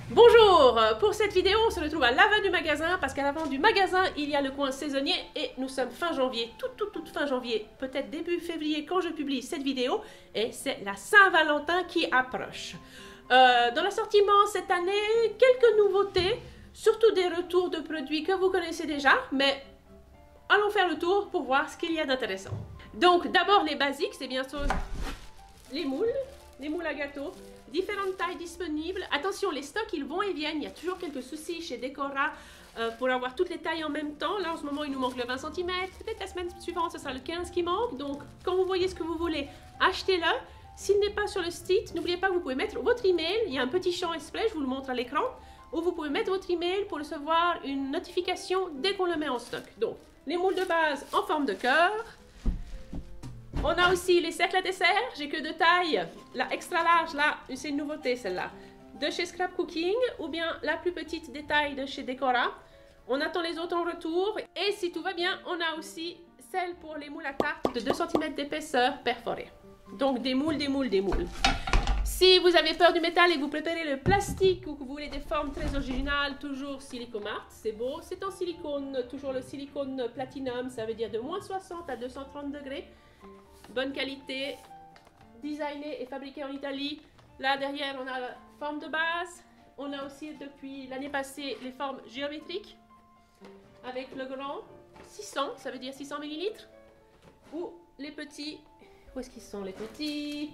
Bonjour! Pour cette vidéo, on se retrouve à l'avant du magasin parce qu'à l'avant du magasin, il y a le coin saisonnier et nous sommes fin janvier, toute fin janvier, peut-être début février quand je publie cette vidéo et c'est la Saint-Valentin qui approche. Dans l'assortiment cette année, quelques nouveautés, surtout des retours de produits que vous connaissez déjà, mais allons faire le tour pour voir ce qu'il y a d'intéressant. Donc d'abord les basiques, c'est bien sûr les moules à gâteau. Différentes tailles disponibles. Attention, les stocks, ils vont et viennent. Il y a toujours quelques soucis chez Decora pour avoir toutes les tailles en même temps. Là, en ce moment, il nous manque le 20 cm. Peut-être la semaine suivante, ce sera le 15 qui manque. Donc, quand vous voyez ce que vous voulez, achetez-le. S'il n'est pas sur le site, n'oubliez pas que vous pouvez mettre votre email. Il y a un petit champ exprès, je vous le montre à l'écran, où vous pouvez mettre votre email pour recevoir une notification dès qu'on le met en stock. Donc, les moules de base en forme de cœur. On a aussi les cercles à dessert, j'ai que deux tailles, la extra large, là, c'est une nouveauté celle-là, de chez Scrap Cooking, ou bien la plus petite des tailles de chez Decora. On attend les autres en retour, et si tout va bien, on a aussi celle pour les moules à tarte de 2 cm d'épaisseur perforée. Donc des moules. Si vous avez peur du métal et que vous préférez le plastique ou que vous voulez des formes très originales, toujours Silicomart, c'est beau. C'est en silicone, toujours le silicone platinum, ça veut dire de moins 60 à 230 degrés. Bonne qualité, designé et fabriqué en Italie. Là derrière on a la forme de base. On a aussi depuis l'année passée les formes géométriques avec le grand 600, ça veut dire 600 ml. Ou les petits, où est-ce qu'ils sont les petits?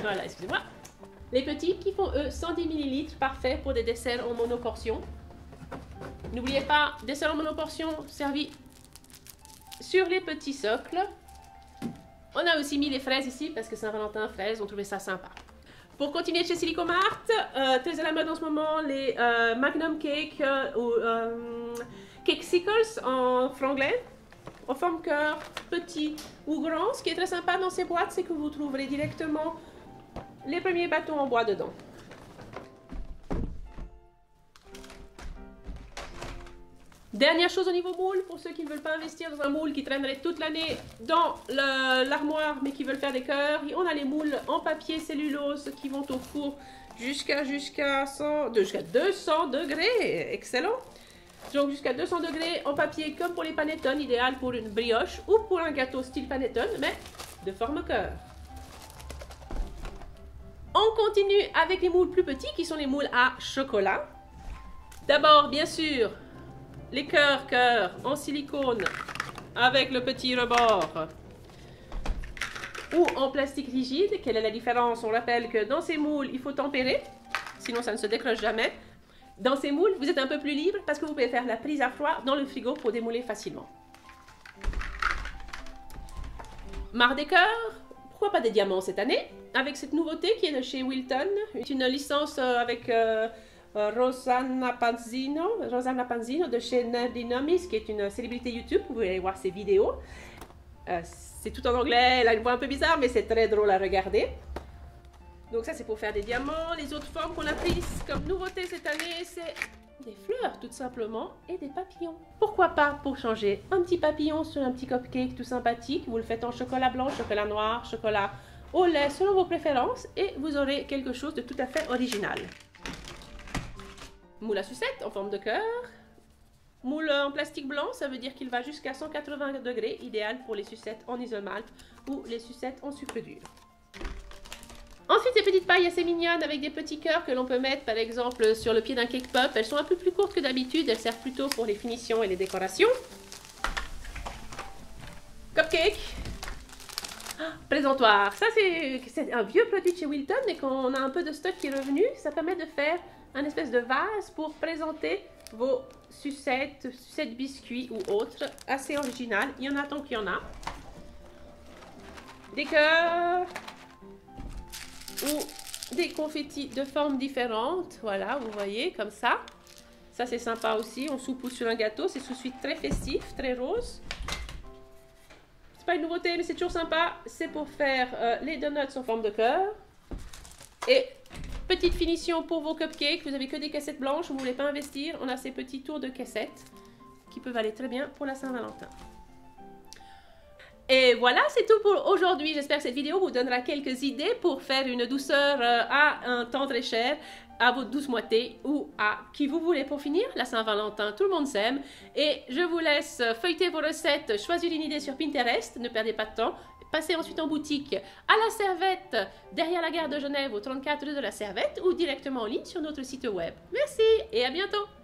Voilà, excusez-moi. Les petits qui font eux 110 ml, parfait pour des desserts en monoportion. N'oubliez pas, dessert en monoportion servi sur les petits socles. On a aussi mis les fraises ici parce que Saint-Valentin, fraises, on trouvait ça sympa. Pour continuer chez Silicomart, très à la mode en ce moment, les Magnum Cake ou Cakesicles en franglais, en forme cœur, petit ou grand. Ce qui est très sympa dans ces boîtes, c'est que vous trouverez directement les premiers bâtons en bois dedans. Dernière chose au niveau moule, pour ceux qui ne veulent pas investir dans un moule qui traînerait toute l'année dans l'armoire mais qui veulent faire des cœurs, on a les moules en papier cellulose qui vont au four jusqu'à 200 degrés, excellent. Donc jusqu'à 200 degrés en papier comme pour les panettone, idéal pour une brioche ou pour un gâteau style panettone mais de forme cœur. On continue avec les moules plus petits qui sont les moules à chocolat. D'abord bien sûr les cœurs en silicone avec le petit rebord ou en plastique rigide. Quelle est la différence? On rappelle que dans ces moules, il faut tempérer, sinon ça ne se décroche jamais. Dans ces moules, vous êtes un peu plus libre parce que vous pouvez faire la prise à froid dans le frigo pour démouler facilement. Marre des cœurs? Pourquoi pas des diamants cette année? Avec cette nouveauté qui est de chez Wilton, une licence avec Rosanna Panzino de chez Nerdinomis, qui est une célébrité YouTube. Vous pouvez aller voir ses vidéos. C'est tout en anglais, elle a une voix un peu bizarre, mais c'est très drôle à regarder. Donc ça, c'est pour faire des diamants. Les autres formes qu'on a prises comme nouveauté cette année, c'est des fleurs, tout simplement, et des papillons. Pourquoi pas, pour changer, un petit papillon sur un petit cupcake tout sympathique. Vous le faites en chocolat blanc, chocolat noir, chocolat au lait, selon vos préférences, et vous aurez quelque chose de tout à fait original. Moule à sucette en forme de cœur. Moule en plastique blanc, ça veut dire qu'il va jusqu'à 180 degrés, idéal pour les sucettes en isomalt ou les sucettes en sucre dur. Ensuite, ces petites pailles assez mignonnes avec des petits cœurs que l'on peut mettre par exemple sur le pied d'un cake pop. Elles sont un peu plus courtes que d'habitude, elles servent plutôt pour les finitions et les décorations. Cupcake. Présentoir. Ça, c'est un vieux produit de chez Wilton, mais quand on a un peu de stock qui est revenu, ça permet de faire un espèce de vase pour présenter vos sucettes biscuits ou autres, assez original. Il y en a tant qu'il y en a. Des cœurs ou des confettis de formes différentes. Voilà, vous voyez, comme ça. Ça, c'est sympa aussi. On soupousse sur un gâteau. C'est tout de suite très festif, très rose. C'est pas une nouveauté, mais c'est toujours sympa. C'est pour faire les donuts en forme de cœur. Et petite finition pour vos cupcakes, vous n'avez que des cassettes blanches, vous ne voulez pas investir, on a ces petits tours de cassettes qui peuvent aller très bien pour la Saint-Valentin. Et voilà, c'est tout pour aujourd'hui. J'espère que cette vidéo vous donnera quelques idées pour faire une douceur à un temps très cher à votre douce moitié ou à qui vous voulez. Pour finir, la Saint-Valentin, tout le monde s'aime. Et je vous laisse feuilleter vos recettes, choisir une idée sur Pinterest, ne perdez pas de temps. Passez ensuite en boutique à la Servette, derrière la gare de Genève, au 34 rue de la Servette, ou directement en ligne sur notre site web. Merci et à bientôt!